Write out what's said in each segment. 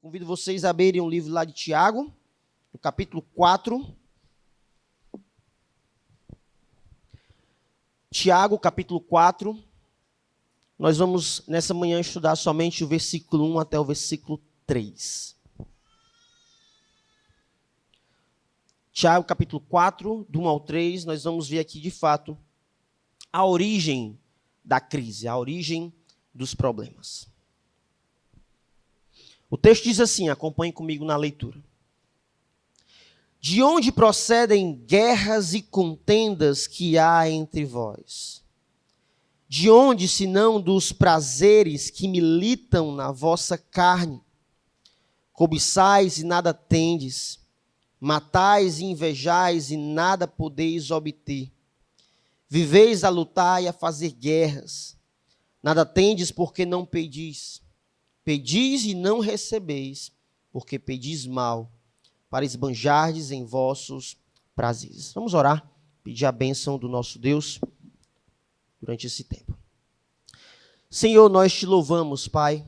Convido vocês a abrirem um livro lá de Tiago, no capítulo 4. Tiago, capítulo 4. Nós vamos, nessa manhã, estudar somente o versículo 1 até o versículo 3. Tiago, capítulo 4, do 1 ao 3, nós vamos ver aqui, de fato, a origem da crise, a origem dos problemas. O texto diz assim, acompanhe comigo na leitura. De onde procedem guerras e contendas que há entre vós? De onde, senão dos prazeres que militam na vossa carne? Cobiçais e nada tendes, matais e invejais e nada podeis obter. Viveis a lutar e a fazer guerras. Nada tendes porque não pedis. Pedis e não recebeis, porque pedis mal, para esbanjardes em vossos prazeres. Vamos orar, pedir a bênção do nosso Deus durante esse tempo. Senhor, nós te louvamos, Pai.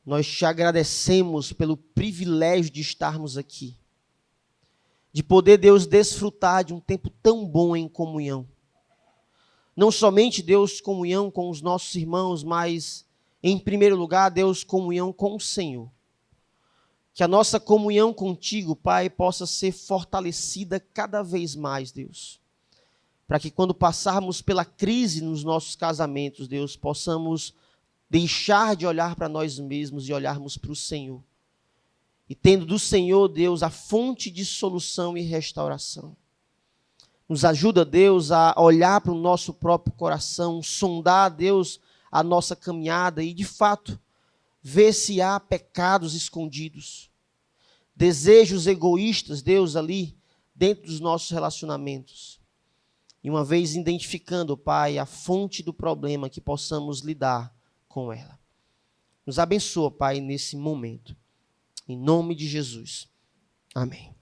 Nós te agradecemos pelo privilégio de estarmos aqui. De poder, Deus, desfrutar de um tempo tão bom em comunhão. Não somente, Deus, comunhão com os nossos irmãos, mas, em primeiro lugar, Deus, comunhão com o Senhor. Que a nossa comunhão contigo, Pai, possa ser fortalecida cada vez mais, Deus. Para que quando passarmos pela crise nos nossos casamentos, Deus, possamos deixar de olhar para nós mesmos e olharmos para o Senhor. E tendo do Senhor, Deus, a fonte de solução e restauração. Nos ajuda, Deus, a olhar para o nosso próprio coração, sondar, Deus, a nossa caminhada e, de fato, ver se há pecados escondidos, desejos egoístas, Deus, ali dentro dos nossos relacionamentos. E uma vez identificando, Pai, a fonte do problema, que possamos lidar com ela. Nos abençoa, Pai, nesse momento. Em nome de Jesus. Amém.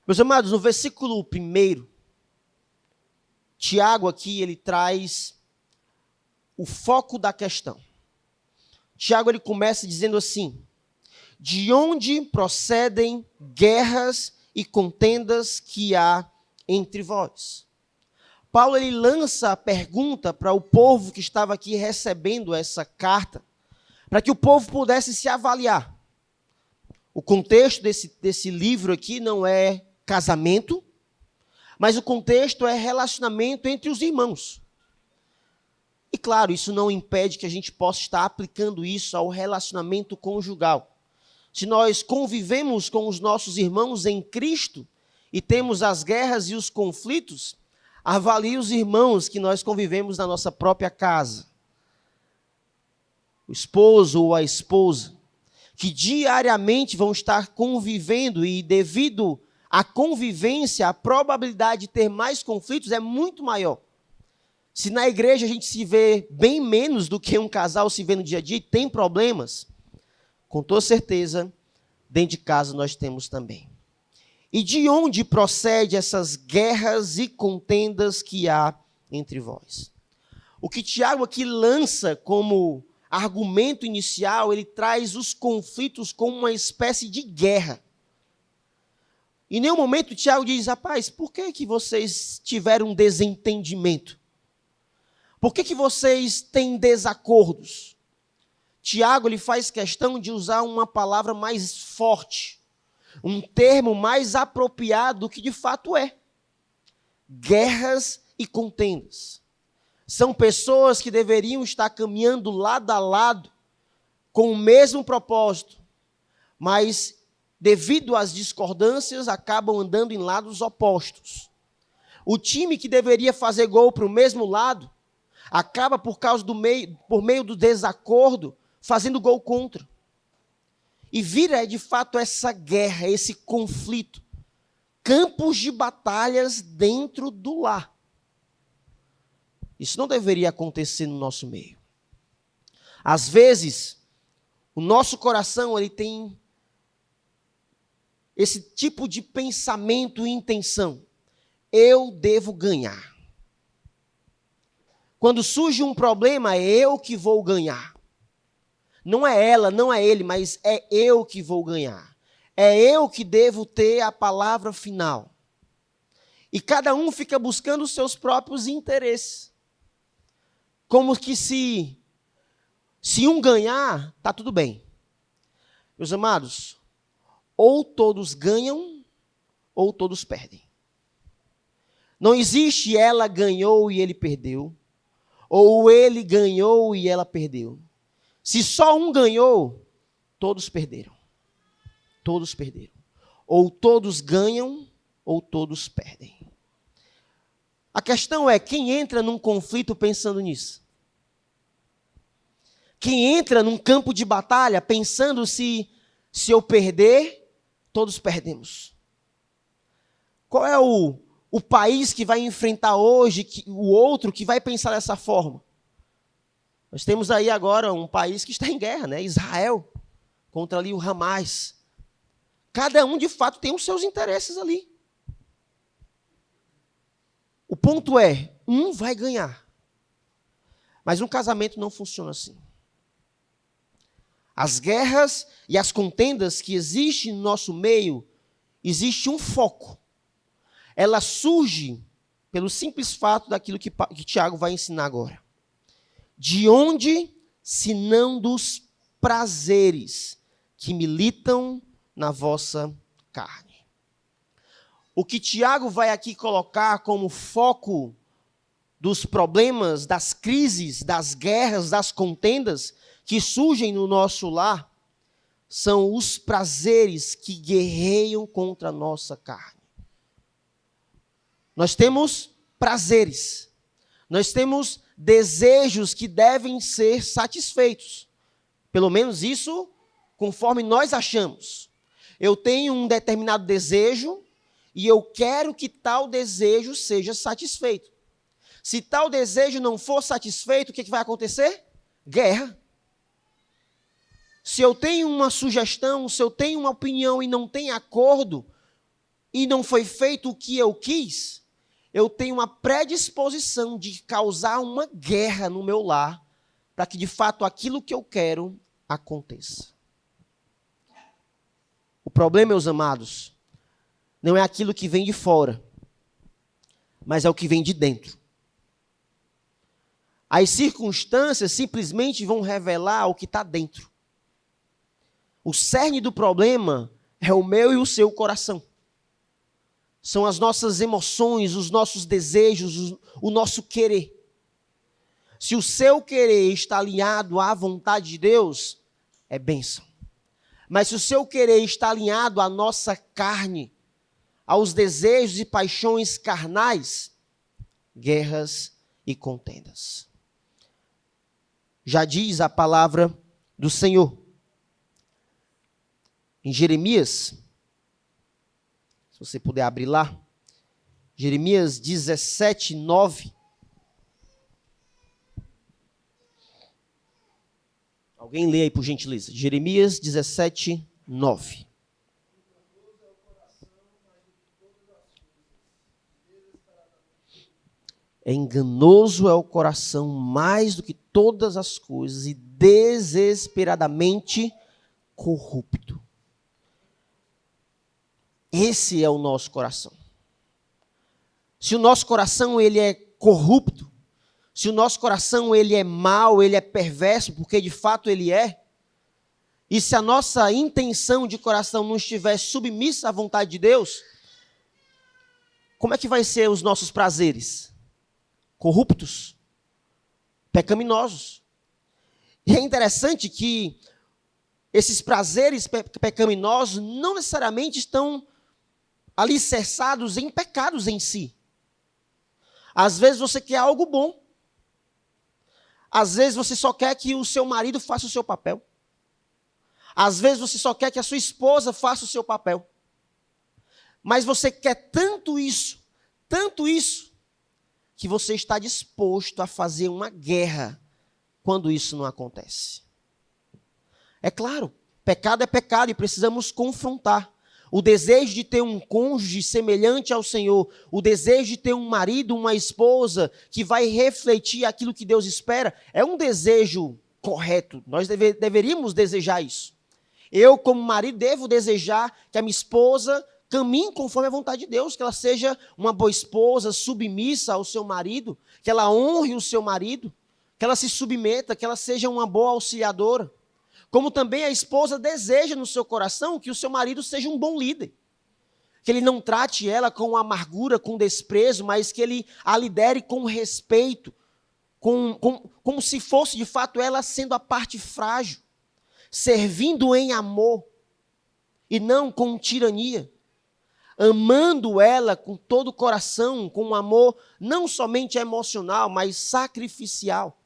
Meus amados, no versículo 1, Tiago aqui, ele traz o foco da questão. Tiago, ele começa dizendo assim: de onde procedem guerras e contendas que há entre vós? Paulo, ele lança a pergunta para o povo que estava aqui recebendo essa carta, para que o povo pudesse se avaliar. O contexto desse livro aqui não é casamento, mas o contexto é relacionamento entre os irmãos. E claro, isso não impede que a gente possa estar aplicando isso ao relacionamento conjugal. Se nós convivemos com os nossos irmãos em Cristo e temos as guerras e os conflitos, avalie os irmãos que nós convivemos na nossa própria casa. O esposo ou a esposa, que diariamente vão estar convivendo e devido à convivência, a probabilidade de ter mais conflitos é muito maior. Se na igreja a gente se vê bem menos do que um casal se vê no dia a dia e tem problemas, com toda certeza, dentro de casa nós temos também. E de onde procedem essas guerras e contendas que há entre vós? O que Tiago aqui lança como argumento inicial, ele traz os conflitos como uma espécie de guerra. Em nenhum momento Tiago diz: rapaz, por que vocês tiveram um desentendimento? Por que vocês têm desacordos? Tiago, ele faz questão de usar uma palavra mais forte, um termo mais apropriado do que de fato é. Guerras e contendas. São pessoas que deveriam estar caminhando lado a lado, com o mesmo propósito, mas devido às discordâncias, acabam andando em lados opostos. O time que deveria fazer gol para o mesmo lado, acaba por meio do desacordo, fazendo gol contra. E vira, de fato, essa guerra, esse conflito. Campos de batalhas dentro do lar. Isso não deveria acontecer no nosso meio. Às vezes, o nosso coração ele tem esse tipo de pensamento e intenção. Eu devo ganhar. Quando surge um problema, é eu que vou ganhar. Não é ela, não é ele, mas é eu que vou ganhar. É eu que devo ter a palavra final. E cada um fica buscando os seus próprios interesses. Como que se um ganhar, está tudo bem. Meus amados, ou todos ganham, ou todos perdem. Não existe ela ganhou e ele perdeu, ou ele ganhou e ela perdeu. Se só um ganhou, todos perderam. Todos perderam. Ou todos ganham, ou todos perdem. A questão é, quem entra num conflito pensando nisso? Quem entra num campo de batalha pensando se eu perder, todos perdemos. Qual é o país que vai enfrentar hoje o outro que vai pensar dessa forma? Nós temos aí agora um país que está em guerra, né? Israel, contra ali o Hamas. Cada um, de fato, tem os seus interesses ali. O ponto é, um vai ganhar. Mas um casamento não funciona assim. As guerras e as contendas que existem no nosso meio, existe um foco. Ela surge pelo simples fato daquilo que Tiago vai ensinar agora. De onde, se não dos prazeres que militam na vossa carne? O que Tiago vai aqui colocar como foco dos problemas, das crises, das guerras, das contendas que surgem no nosso lar, são os prazeres que guerreiam contra a nossa carne. Nós temos prazeres, nós temos desejos que devem ser satisfeitos. Pelo menos isso conforme nós achamos. Eu tenho um determinado desejo e eu quero que tal desejo seja satisfeito. Se tal desejo não for satisfeito, o que vai acontecer? Guerra. Se eu tenho uma sugestão, se eu tenho uma opinião e não tem acordo, e não foi feito o que eu quis, eu tenho uma predisposição de causar uma guerra no meu lar, para que de fato aquilo que eu quero aconteça. O problema, meus amados, não é aquilo que vem de fora, mas é o que vem de dentro. As circunstâncias simplesmente vão revelar o que está dentro. O cerne do problema é o meu e o seu coração. São as nossas emoções, os nossos desejos, o nosso querer. Se o seu querer está alinhado à vontade de Deus, é bênção. Mas se o seu querer está alinhado à nossa carne, aos desejos e paixões carnais, guerras e contendas. Já diz a palavra do Senhor. Em Jeremias, se você puder abrir lá, Jeremias 17, 9. Alguém lê aí, por gentileza. Jeremias 17, 9. Enganoso é o coração mais do que todas as coisas e desesperadamente corrupto. Esse é o nosso coração. Se o nosso coração ele é corrupto, se o nosso coração ele é mau, ele é perverso, porque de fato ele é, e se a nossa intenção de coração não estiver submissa à vontade de Deus, como é que vai ser os nossos prazeres? Corruptos, pecaminosos. E é interessante que esses prazeres pecaminosos não necessariamente estão alicerçados em pecados em si. Às vezes você quer algo bom. Às vezes você só quer que o seu marido faça o seu papel. Às vezes você só quer que a sua esposa faça o seu papel. Mas você quer tanto isso, que você está disposto a fazer uma guerra quando isso não acontece. É claro, pecado é pecado e precisamos confrontar. O desejo de ter um cônjuge semelhante ao Senhor, o desejo de ter um marido, uma esposa que vai refletir aquilo que Deus espera, é um desejo correto. Nós deveríamos desejar isso. Eu, como marido, devo desejar que a minha esposa caminhe conforme a vontade de Deus, que ela seja uma boa esposa, submissa ao seu marido, que ela honre o seu marido, que ela se submeta, que ela seja uma boa auxiliadora. Como também a esposa deseja no seu coração que o seu marido seja um bom líder. Que ele não trate ela com amargura, com desprezo, mas que ele a lidere com respeito, como se fosse de fato ela sendo a parte frágil, servindo em amor e não com tirania, amando ela com todo o coração, com um amor não somente emocional, mas sacrificial.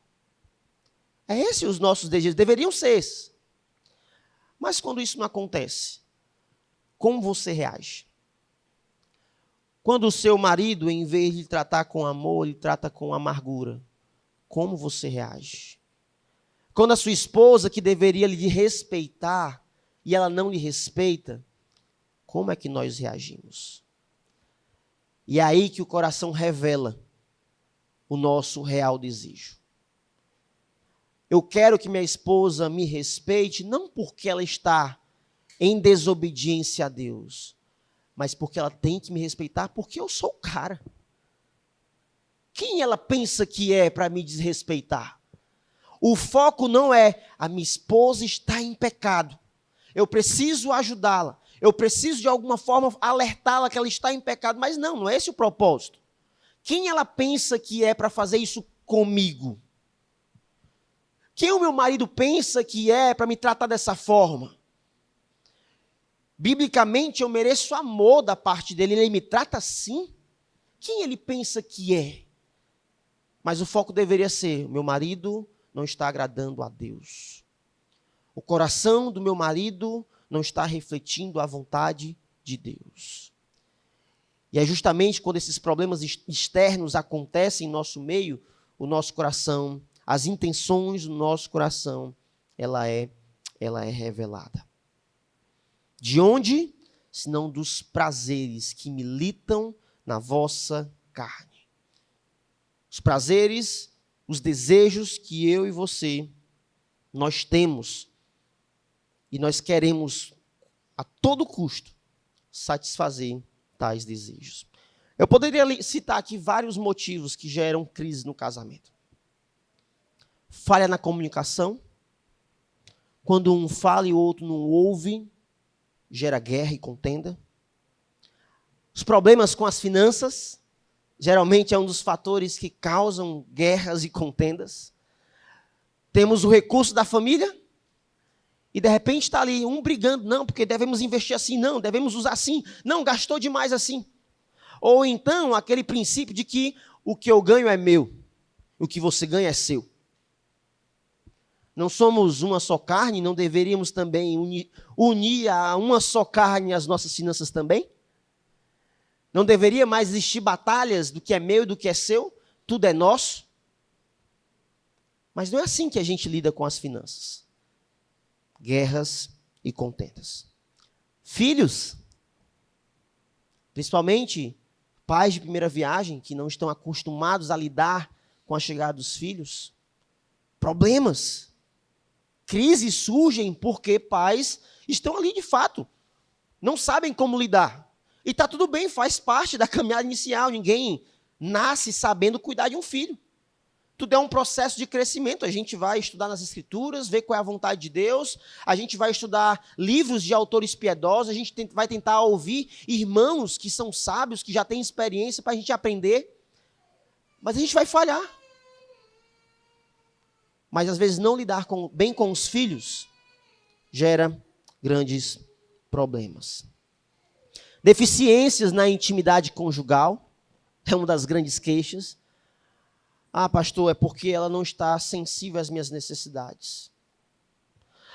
É esse os nossos desejos, deveriam ser esses. Mas quando isso não acontece, como você reage? Quando o seu marido, em vez de tratar com amor, ele trata com amargura, como você reage? Quando a sua esposa, que deveria lhe respeitar, e ela não lhe respeita, como é que nós reagimos? E é aí que o coração revela o nosso real desejo. Eu quero que minha esposa me respeite, não porque ela está em desobediência a Deus, mas porque ela tem que me respeitar, porque eu sou o cara. Quem ela pensa que é para me desrespeitar? O foco não é a minha esposa está em pecado, eu preciso ajudá-la, eu preciso de alguma forma alertá-la que ela está em pecado, mas não é esse o propósito. Quem ela pensa que é para fazer isso comigo? Quem o meu marido pensa que é para me tratar dessa forma? Biblicamente eu mereço amor da parte dele, ele me trata assim? Quem ele pensa que é? Mas o foco deveria ser, meu marido não está agradando a Deus. O coração do meu marido não está refletindo a vontade de Deus. E é justamente quando esses problemas externos acontecem em nosso meio, o nosso coração, as intenções do nosso coração, ela é revelada. De onde? Senão dos prazeres que militam na vossa carne. Os prazeres, os desejos que eu e você, nós temos e nós queremos a todo custo satisfazer tais desejos. Eu poderia citar aqui vários motivos que geram crise no casamento. Falha na comunicação. Quando um fala e o outro não ouve, gera guerra e contenda. Os problemas com as finanças, geralmente é um dos fatores que causam guerras e contendas. Temos o recurso da família, e de repente está ali um brigando, não, porque devemos investir assim, não, devemos usar assim, não, gastou demais assim. Ou então aquele princípio de que o que eu ganho é meu, o que você ganha é seu. Não somos uma só carne, não deveríamos também unir a uma só carne as nossas finanças também? Não deveria mais existir batalhas do que é meu e do que é seu? Tudo é nosso? Mas não é assim que a gente lida com as finanças. Guerras e contendas. Filhos, principalmente pais de primeira viagem, que não estão acostumados a lidar com a chegada dos filhos. Problemas. Crises surgem porque pais estão ali de fato, não sabem como lidar. E está tudo bem, faz parte da caminhada inicial. Ninguém nasce sabendo cuidar de um filho. Tudo é um processo de crescimento. A gente vai estudar nas Escrituras, ver qual é a vontade de Deus. A gente vai estudar livros de autores piedosos. A gente vai tentar ouvir irmãos que são sábios, que já têm experiência para a gente aprender. Mas a gente vai falhar. Mas às vezes não lidar bem com os filhos gera grandes problemas. Deficiências na intimidade conjugal é uma das grandes queixas. Ah, pastor, é porque ela não está sensível às minhas necessidades.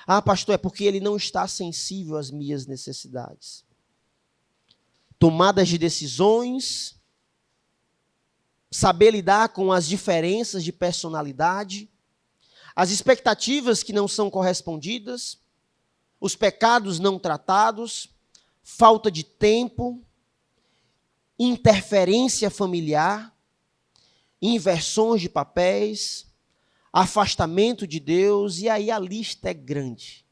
Ah, pastor, é porque ele não está sensível às minhas necessidades. Tomadas de decisões, saber lidar com as diferenças de personalidade, as expectativas que não são correspondidas, os pecados não tratados, falta de tempo, interferência familiar, inversões de papéis, afastamento de Deus, e aí a lista é grande.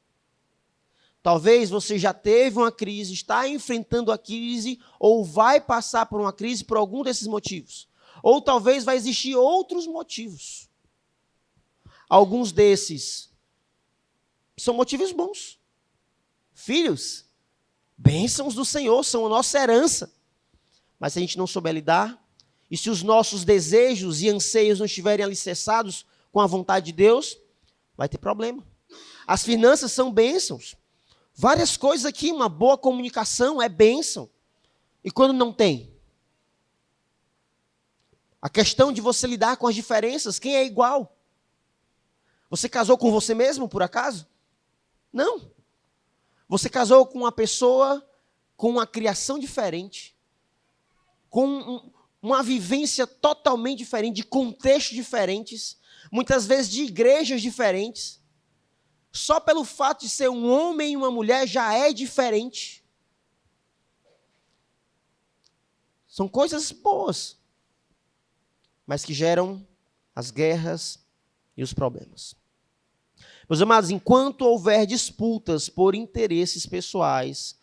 Talvez você já teve uma crise, está enfrentando a crise, ou vai passar por uma crise por algum desses motivos. Ou talvez vai existir outros motivos. Alguns desses são motivos bons. Filhos, bênçãos do Senhor, são a nossa herança. Mas se a gente não souber lidar, e se os nossos desejos e anseios não estiverem alicerçados com a vontade de Deus, vai ter problema. As finanças são bênçãos. Várias coisas aqui, uma boa comunicação é bênção. E quando não tem? A questão de você lidar com as diferenças, quem é igual? Você casou com você mesmo, por acaso? Não. Você casou com uma pessoa com uma criação diferente, com uma vivência totalmente diferente, de contextos diferentes, muitas vezes de igrejas diferentes. Só pelo fato de ser um homem e uma mulher já é diferente. São coisas boas, mas que geram as guerras e os problemas. Meus amados, enquanto houver disputas por interesses pessoais,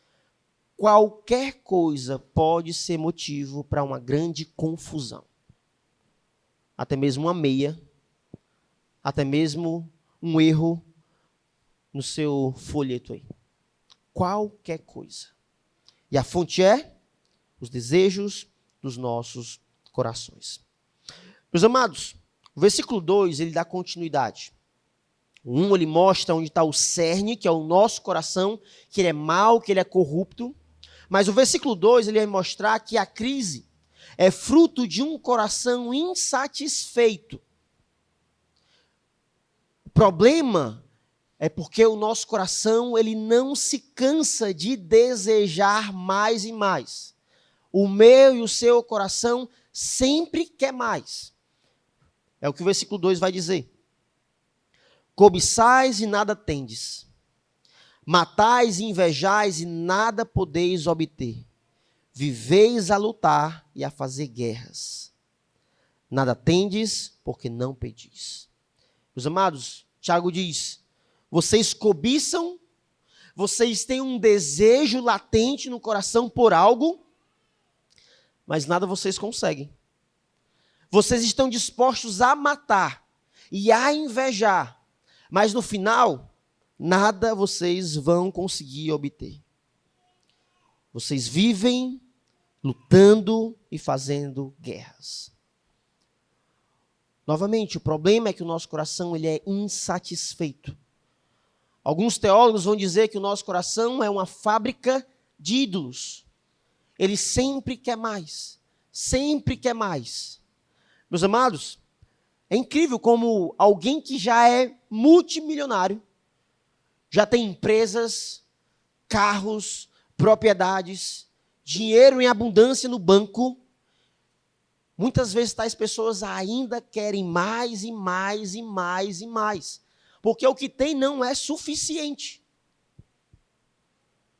qualquer coisa pode ser motivo para uma grande confusão. Até mesmo uma meia, até mesmo um erro no seu folheto aí. Qualquer coisa. E a fonte é os desejos dos nossos corações. Meus amados, o versículo 2, ele dá continuidade. O 1, ele mostra onde está o cerne, que é o nosso coração, que ele é mau, que ele é corrupto. Mas o versículo 2, ele vai mostrar que a crise é fruto de um coração insatisfeito. O problema é porque o nosso coração, ele não se cansa de desejar mais e mais. O meu e o seu coração sempre quer mais. É o que o versículo 2 vai dizer. Cobiçais e nada tendes. Matais e invejais e nada podeis obter. Viveis a lutar e a fazer guerras. Nada tendes porque não pedis. Meus amados, Tiago diz, vocês cobiçam, vocês têm um desejo latente no coração por algo, mas nada vocês conseguem. Vocês estão dispostos a matar e a invejar, mas no final, nada vocês vão conseguir obter. Vocês vivem lutando e fazendo guerras. Novamente, o problema é que o nosso coração ele é insatisfeito. Alguns teólogos vão dizer que o nosso coração é uma fábrica de ídolos. Ele sempre quer mais, sempre quer mais. Meus amados, é incrível como alguém que já é multimilionário, já tem empresas, carros, propriedades, dinheiro em abundância no banco, muitas vezes tais pessoas ainda querem mais e mais e mais e mais, porque o que tem não é suficiente.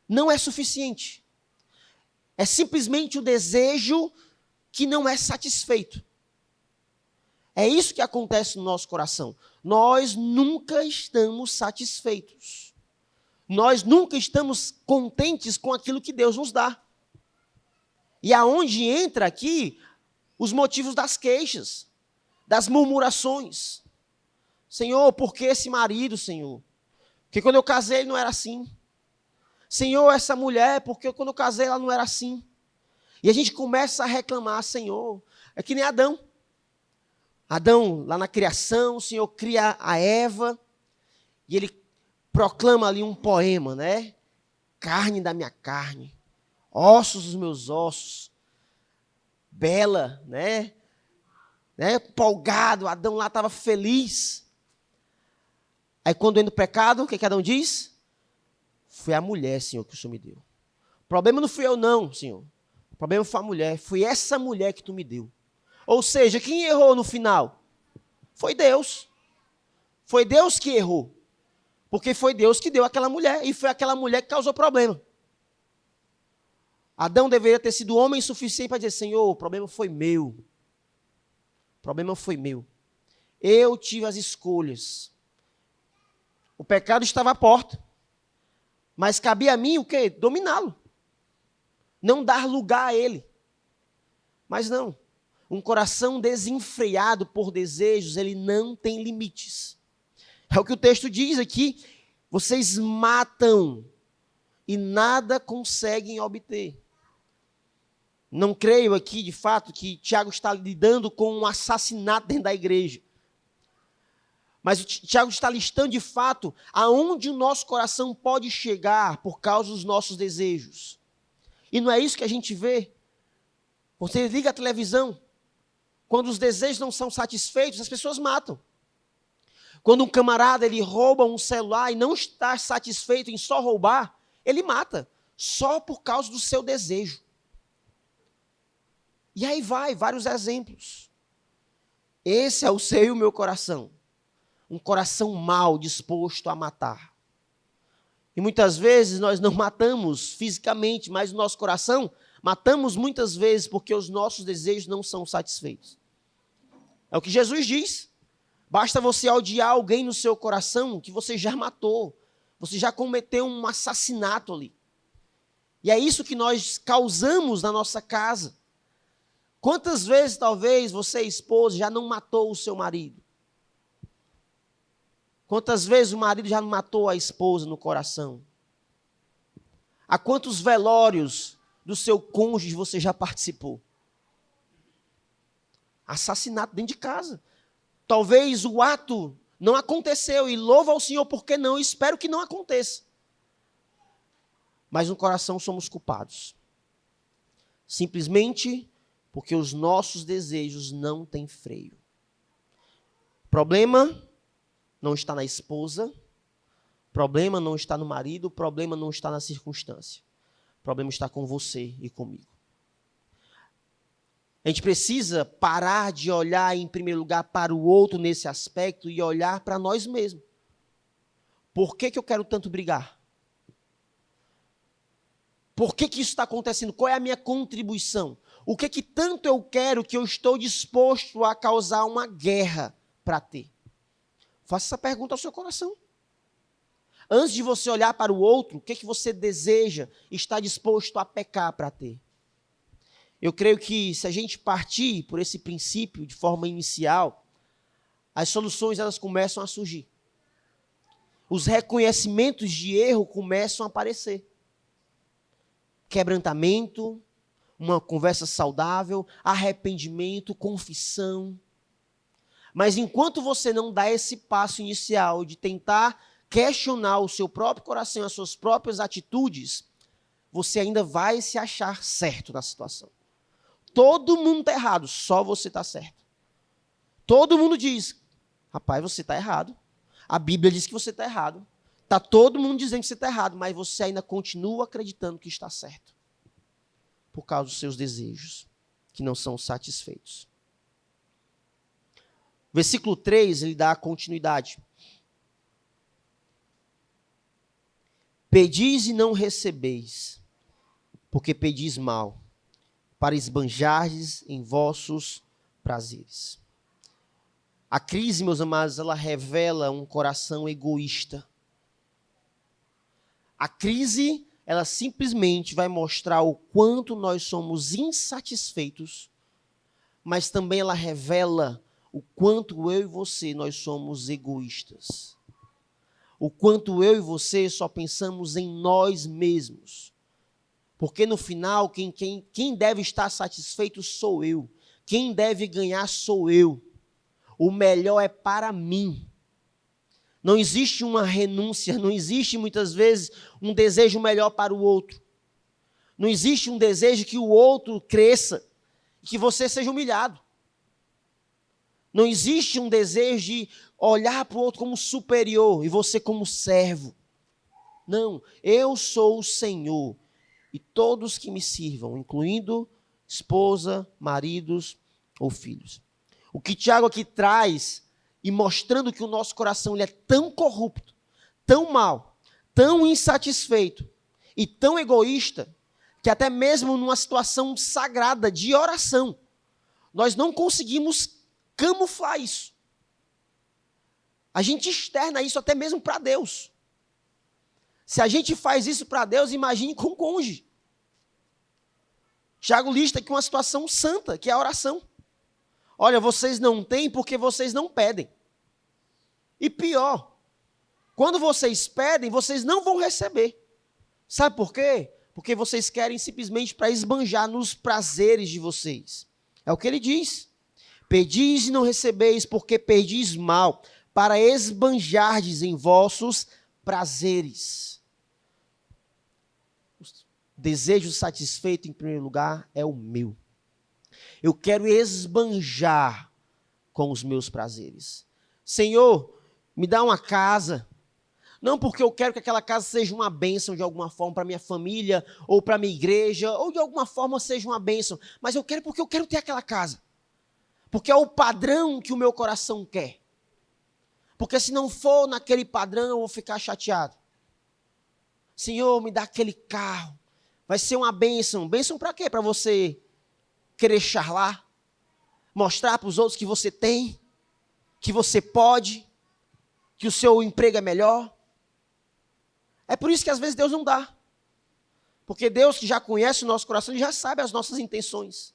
Não é suficiente. É simplesmente o desejo que não é satisfeito. É isso que acontece no nosso coração. Nós nunca estamos satisfeitos. Nós nunca estamos contentes com aquilo que Deus nos dá. E aonde entra aqui os motivos das queixas, das murmurações. Senhor, por que esse marido, Senhor? Porque quando eu casei ele não era assim. Senhor, essa mulher, porque quando eu casei ela não era assim. E a gente começa a reclamar, Senhor, é que nem Adão. Adão, lá na criação, o Senhor cria a Eva, e ele proclama ali um poema, né? Carne da minha carne, ossos dos meus ossos, bela, né? Empolgado, Adão lá estava feliz. Aí quando entra o pecado, o que Adão diz? Foi a mulher, Senhor, que o Senhor me deu. O problema não fui eu não, Senhor. O problema foi a mulher, foi essa mulher que tu me deu. Ou seja, quem errou no final? Foi Deus. Foi Deus que errou. Porque foi Deus que deu aquela mulher. E foi aquela mulher que causou problema. Adão deveria ter sido homem suficiente para dizer, Senhor, o problema foi meu. O problema foi meu. Eu tive as escolhas. O pecado estava à porta. Mas cabia a mim o quê? Dominá-lo. Não dar lugar a ele. Mas não. Um coração desenfreado por desejos, ele não tem limites. É o que o texto diz aqui. Vocês matam e nada conseguem obter. Não creio aqui, de fato, que Tiago está lidando com um assassinato dentro da igreja. Mas o Tiago está listando, de fato, aonde o nosso coração pode chegar por causa dos nossos desejos. E não é isso que a gente vê. Você liga a televisão, quando os desejos não são satisfeitos, as pessoas matam. Quando um camarada ele rouba um celular e não está satisfeito em só roubar, ele mata, só por causa do seu desejo. E aí vários exemplos. Esse é o seu e o meu coração. Um coração mau, disposto a matar. E muitas vezes nós não matamos fisicamente, mas o nosso coração matamos muitas vezes porque os nossos desejos não são satisfeitos. É o que Jesus diz. Basta você odiar alguém no seu coração que você já matou. Você já cometeu um assassinato ali. E é isso que nós causamos na nossa casa. Quantas vezes, talvez, você, esposa, já não matou o seu marido? Quantas vezes o marido já não matou a esposa no coração? A quantos velórios do seu cônjuge você já participou? Assassinato dentro de casa. Talvez o ato não aconteceu e louva ao Senhor porque não, espero que não aconteça. Mas no coração somos culpados. Simplesmente porque os nossos desejos não têm freio. O problema não está na esposa, o problema não está no marido, o problema não está na circunstância. O problema está com você e comigo. A gente precisa parar de olhar em primeiro lugar para o outro nesse aspecto e olhar para nós mesmos. Por que eu quero tanto brigar? Por que isso está acontecendo? Qual é a minha contribuição? O que tanto eu quero que eu estou disposto a causar uma guerra para ter? Faça essa pergunta ao seu coração. Antes de você olhar para o outro, o que você deseja, está disposto a pecar para ter? Eu creio que se a gente partir por esse princípio de forma inicial, as soluções elas começam a surgir. Os reconhecimentos de erro começam a aparecer. Quebrantamento, uma conversa saudável, arrependimento, confissão. Mas enquanto você não dá esse passo inicial de tentar questionar o seu próprio coração, as suas próprias atitudes, você ainda vai se achar certo na situação. Todo mundo está errado, só você está certo. Todo mundo diz, rapaz, você está errado. A Bíblia diz que você está errado. Está todo mundo dizendo que você está errado, mas você ainda continua acreditando que está certo. Por causa dos seus desejos, que não são satisfeitos. Versículo 3, ele dá a continuidade. Pedis e não recebeis, porque pedis mal, para esbanjardes em vossos prazeres. A crise, meus amados, ela revela um coração egoísta. A crise, ela simplesmente vai mostrar o quanto nós somos insatisfeitos, mas também ela revela o quanto eu e você, nós somos egoístas. O quanto eu e você só pensamos em nós mesmos. Porque no final, quem deve estar satisfeito sou eu. Quem deve ganhar sou eu. O melhor é para mim. Não existe uma renúncia, não existe muitas vezes um desejo melhor para o outro. Não existe um desejo que o outro cresça e que você seja humilhado. Não existe um desejo de olhar para o outro como superior e você como servo. Não, eu sou o Senhor e todos que me sirvam, incluindo esposa, maridos ou filhos. O que Tiago aqui traz, e mostrando que o nosso coração ele é tão corrupto, tão mau, tão insatisfeito e tão egoísta, que até mesmo numa situação sagrada de oração, nós não conseguimos camuflar isso. A gente externa isso até mesmo para Deus. Se a gente faz isso para Deus, imagine com o cônjuge. Tiago lista aqui uma situação santa, que é a oração. Olha, vocês não têm porque vocês não pedem. E pior, quando vocês pedem, vocês não vão receber. Sabe por quê? Porque vocês querem simplesmente para esbanjar nos prazeres de vocês. É o que ele diz. Pedis e não recebeis, porque pedis mal, para esbanjardes em vossos prazeres. O desejo satisfeito, em primeiro lugar, é o meu. Eu quero esbanjar com os meus prazeres. Senhor, me dá uma casa. Não porque eu quero que aquela casa seja uma bênção de alguma forma para minha família, ou para minha igreja, ou de alguma forma seja uma bênção. Mas eu quero porque eu quero ter aquela casa. Porque é o padrão que o meu coração quer. Porque se não for naquele padrão, eu vou ficar chateado. Senhor, me dá aquele carro. Vai ser uma bênção. Bênção para quê? Para você querer charlar? Mostrar para os outros que você tem? Que você pode? Que o seu emprego é melhor? É por isso que às vezes Deus não dá. Porque Deus, que já conhece o nosso coração, Ele já sabe as nossas intenções.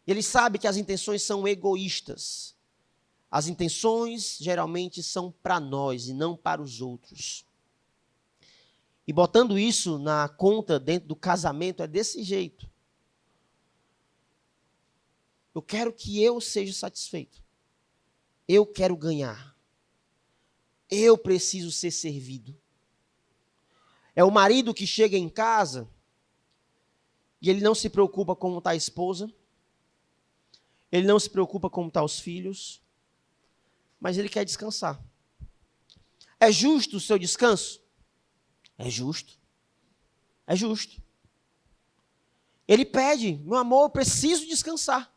Ele sabe que as intenções são egoístas. As intenções geralmente são para nós e não para os outros. E botando isso na conta dentro do casamento é desse jeito. Eu quero que eu seja satisfeito. Eu quero ganhar. Eu preciso ser servido. É o marido que chega em casa e ele não se preocupa com como está a esposa. Ele não se preocupa com como estão os filhos. Mas ele quer descansar. É justo o seu descanso? É justo. É justo. Ele pede, meu amor, eu preciso descansar.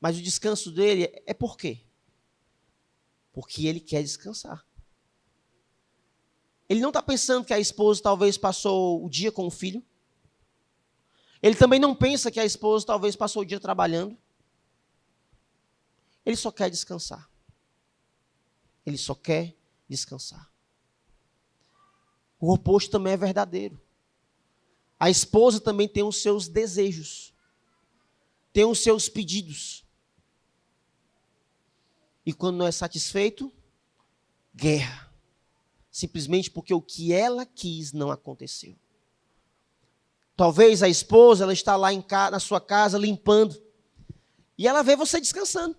Mas o descanso dele é por quê? Porque ele quer descansar. Ele não está pensando que a esposa talvez passou o dia com o filho. Ele também não pensa que a esposa talvez passou o dia trabalhando. Ele só quer descansar. Ele só quer descansar. O oposto também é verdadeiro. A esposa também tem os seus desejos. Tem os seus pedidos. E quando não é satisfeito, guerra. Simplesmente porque o que ela quis não aconteceu. Talvez a esposa, ela está lá na sua casa limpando. E ela vê você descansando.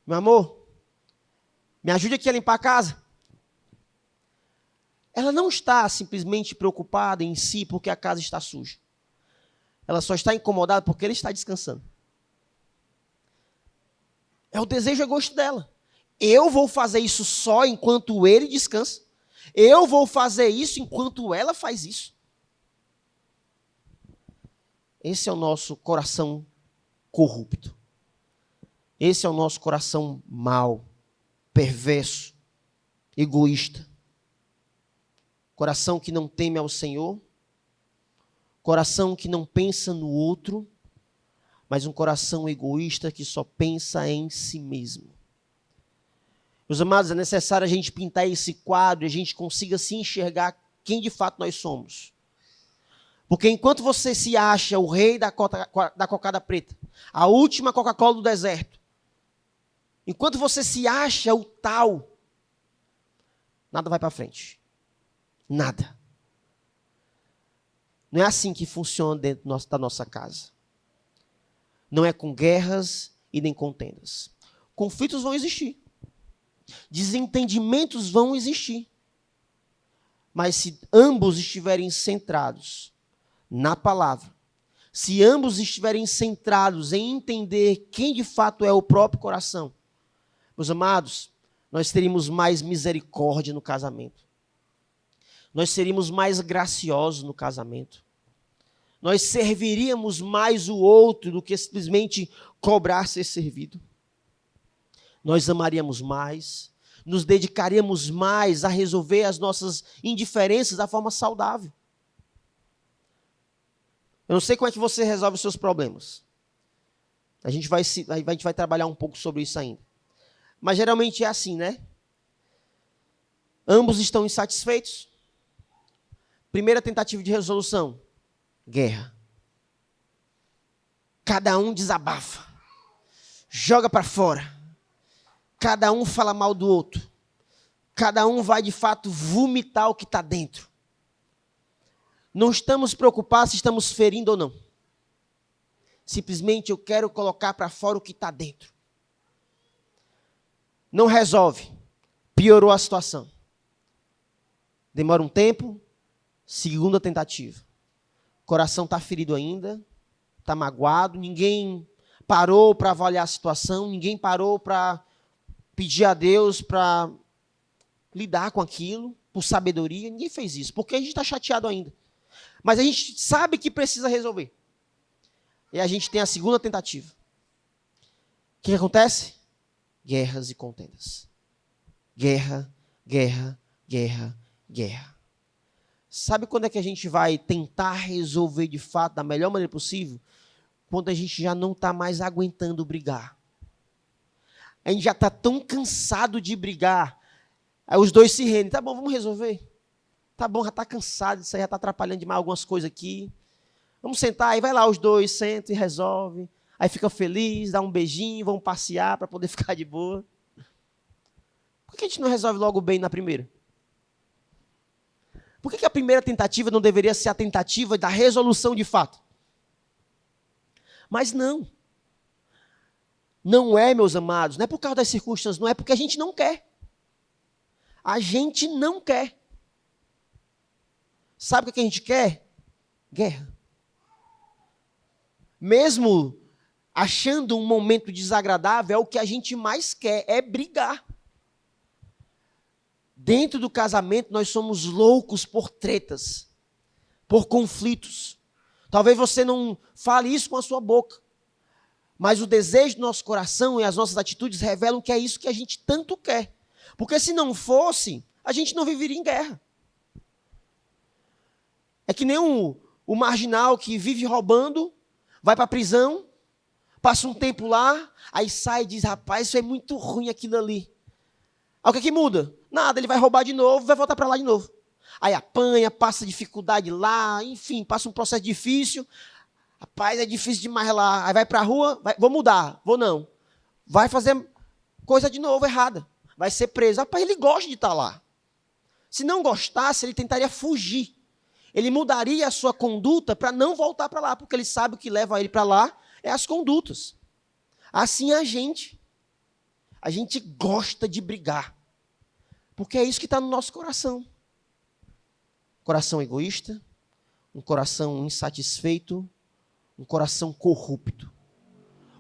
Meu amor, me ajude aqui a limpar a casa. Ela não está simplesmente preocupada em si porque a casa está suja. Ela só está incomodada porque ele está descansando. É o desejo e gosto dela. Eu vou fazer isso só enquanto ele descansa. Eu vou fazer isso enquanto ela faz isso. Esse é o nosso coração corrupto. Esse é o nosso coração mau, perverso, egoísta. Coração que não teme ao Senhor. Coração que não pensa no outro. Mas um coração egoísta que só pensa em si mesmo. Meus amados, é necessário a gente pintar esse quadro e a gente consiga se enxergar quem de fato nós somos. Porque enquanto você se acha o rei da cocada preta, a última Coca-Cola do deserto, enquanto você se acha o tal, nada vai para frente. Nada. Não é assim que funciona dentro da nossa casa. Não é com guerras e nem contendas. Conflitos vão existir. Desentendimentos vão existir. Mas se ambos estiverem centrados na palavra, se ambos estiverem centrados em entender quem de fato é o próprio coração, meus amados, nós teríamos mais misericórdia no casamento. Nós seríamos mais graciosos no casamento. Nós serviríamos mais o outro do que simplesmente cobrar ser servido. Nós amaríamos mais, nos dedicaríamos mais a resolver as nossas indiferenças da forma saudável. Eu não sei como é que você resolve os seus problemas. A gente vai trabalhar um pouco sobre isso ainda. Mas geralmente é assim, né? Ambos estão insatisfeitos. Primeira tentativa de resolução: guerra. Cada um desabafa, joga para fora. Cada um fala mal do outro. Cada um vai, de fato, vomitar o que está dentro. Não estamos preocupados se estamos ferindo ou não. Simplesmente eu quero colocar para fora o que está dentro. Não resolve. Piorou a situação. Demora um tempo. Segunda tentativa. O coração está ferido ainda. Está magoado. Ninguém parou para avaliar a situação. Ninguém parou para pedir a Deus para lidar com aquilo, por sabedoria. Ninguém fez isso, porque a gente está chateado ainda. Mas a gente sabe que precisa resolver. E a gente tem a segunda tentativa. O que acontece? Guerras e contendas. Guerra, guerra, guerra, guerra. Sabe quando é que a gente vai tentar resolver de fato da melhor maneira possível? Quando a gente já não está mais aguentando brigar. A gente já está tão cansado de brigar. Aí os dois se rendem. Tá bom, vamos resolver. Tá bom, já está cansado, isso aí já está atrapalhando demais algumas coisas aqui. Vamos sentar, aí vai lá os dois, sentam e resolve. Aí fica feliz, dá um beijinho, vão passear para poder ficar de boa. Por que a gente não resolve logo bem na primeira? Por que a primeira tentativa não deveria ser a tentativa da resolução de fato? Mas não. Não é, meus amados, não é por causa das circunstâncias, não é porque a gente não quer. A gente não quer. Sabe o que a gente quer? Guerra. Mesmo achando um momento desagradável, é o que a gente mais quer, é brigar. Dentro do casamento, nós somos loucos por tretas, por conflitos. Talvez você não fale isso com a sua boca, mas o desejo do nosso coração e as nossas atitudes revelam que é isso que a gente tanto quer. Porque se não fosse, a gente não viveria em guerra. É que nem o marginal que vive roubando, vai para a prisão, passa um tempo lá, aí sai e diz, rapaz, isso é muito ruim aquilo ali. Aí o que é que muda? Nada, ele vai roubar de novo, vai voltar para lá de novo. Aí apanha, passa dificuldade lá, enfim, passa um processo difícil. Rapaz, é difícil demais lá. Aí vai para a rua, vou mudar, vou não. Vai fazer coisa de novo errada. Vai ser preso. Rapaz, ele gosta de estar lá. Se não gostasse, ele tentaria fugir. Ele mudaria a sua conduta para não voltar para lá, porque ele sabe o que leva ele para lá é as condutas. Assim é a gente. A gente gosta de brigar. Porque é isso que está no nosso coração. Coração egoísta, um coração insatisfeito, um coração corrupto.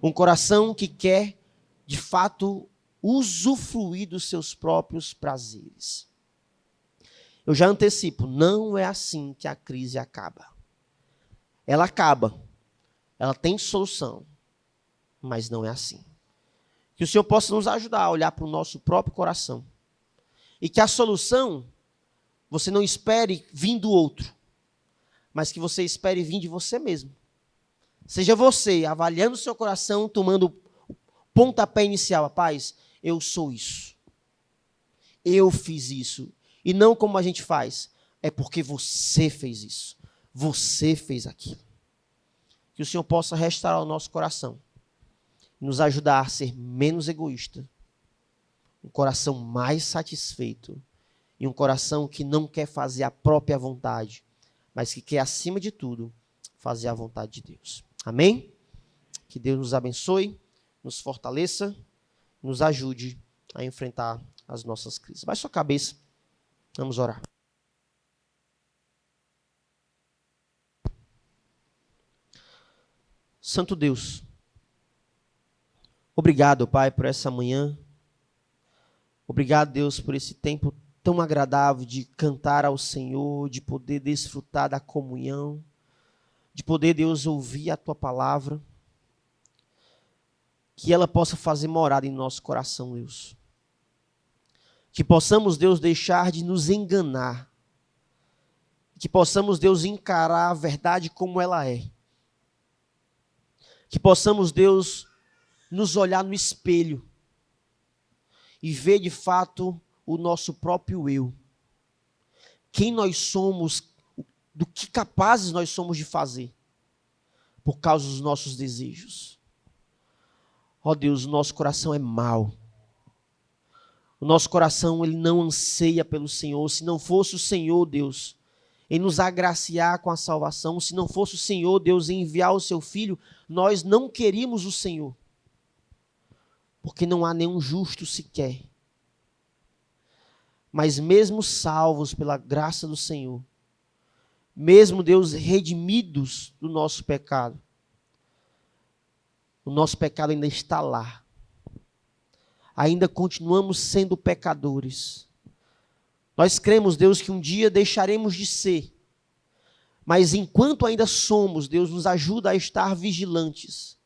Um coração que quer, de fato, usufruir dos seus próprios prazeres. Eu já antecipo, não é assim que a crise acaba. Ela acaba, ela tem solução, mas não é assim. Que o Senhor possa nos ajudar a olhar para o nosso próprio coração. E que a solução, você não espere vir do outro, mas que você espere vir de você mesmo. Seja você avaliando o seu coração, tomando o pontapé inicial. Rapaz, eu sou isso. Eu fiz isso. E não como a gente faz. É porque você fez isso. Você fez aquilo. Que o Senhor possa restaurar o nosso coração. Nos ajudar a ser menos egoísta. Um coração mais satisfeito. E um coração que não quer fazer a própria vontade. Mas que quer, acima de tudo, fazer a vontade de Deus. Amém? Que Deus nos abençoe, nos fortaleça, nos ajude a enfrentar as nossas crises. Baixe sua cabeça. Vamos orar. Santo Deus, obrigado, Pai, por essa manhã. Obrigado, Deus, por esse tempo tão agradável de cantar ao Senhor, de poder desfrutar da comunhão, de poder, Deus, ouvir a Tua palavra, que ela possa fazer morada em nosso coração, Deus. Que possamos, Deus, deixar de nos enganar. Que possamos, Deus, encarar a verdade como ela é. Que possamos, Deus, nos olhar no espelho. e ver de fato o nosso próprio eu. Quem nós somos, do que capazes nós somos de fazer, por causa dos nossos desejos. Ó Deus, o nosso coração é mau. O nosso coração, ele não anseia pelo Senhor. Se não fosse o Senhor, Deus, em nos agraciar com a salvação, se não fosse o Senhor, Deus, em enviar o seu Filho, nós não queríamos o Senhor. Porque não há nenhum justo sequer. Mas mesmo salvos pela graça do Senhor, mesmo, Deus, redimidos do nosso pecado, o nosso pecado ainda está lá. Ainda continuamos sendo pecadores. Nós cremos, Deus, que um dia deixaremos de ser. Mas enquanto ainda somos, Deus, nos ajuda a estar vigilantes.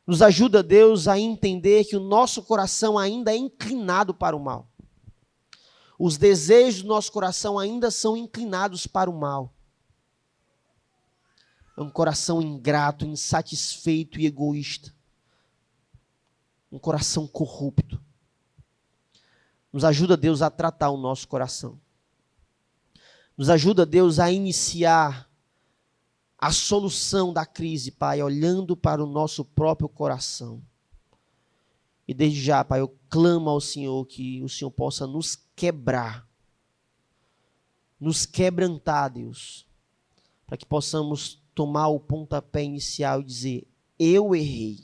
Nos ajuda, Deus, a entender que o nosso coração ainda é inclinado para o mal. Os desejos do nosso coração ainda são inclinados para o mal. É um coração ingrato, insatisfeito e egoísta. Um coração corrupto. Nos ajuda, Deus, a tratar o nosso coração. Nos ajuda, Deus, a iniciar a solução da crise, Pai, olhando para o nosso próprio coração. E desde já, Pai, eu clamo ao Senhor que o Senhor possa nos quebrar, nos quebrantar, Deus, para que possamos tomar o pontapé inicial e dizer: eu errei.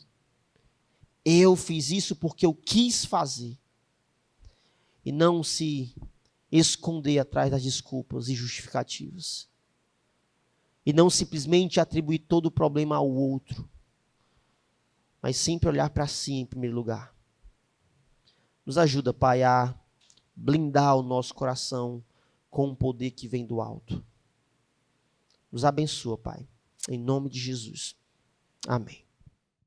Eu fiz isso porque eu quis fazer. E não se esconder atrás das desculpas e justificativas. E não simplesmente atribuir todo o problema ao outro. Mas sempre olhar para si em primeiro lugar. Nos ajuda, Pai, a blindar o nosso coração com o poder que vem do alto. Nos abençoa, Pai. Em nome de Jesus. Amém.